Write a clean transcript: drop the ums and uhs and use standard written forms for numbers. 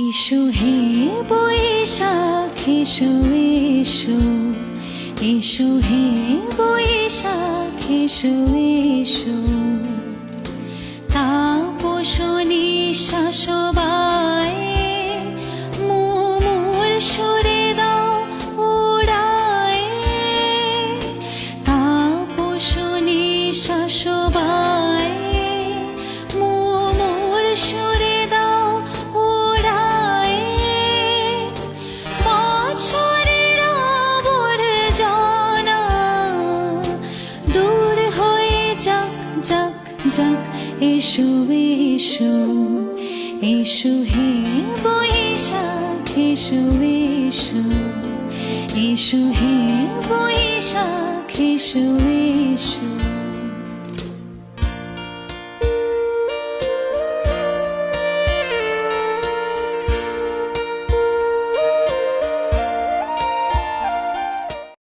এসো হে বৈশাখ এসো এসো, এসো হে বৈশাখ এসো এসো। তাপস নিঃশ্বাস বায়ে মুমুর সুরে দাও উড়ায়ে। তাপস নিঃশ্বাস বায়ে মুমুর সুরে দাও উড়ায়ে। বছরের আবর্জনা দূর হয়ে যাক যাক যাক। এসো এসো, এসো হে বৈশাখ এসো এসো, এসো হে বৈশাখ এসো এসো।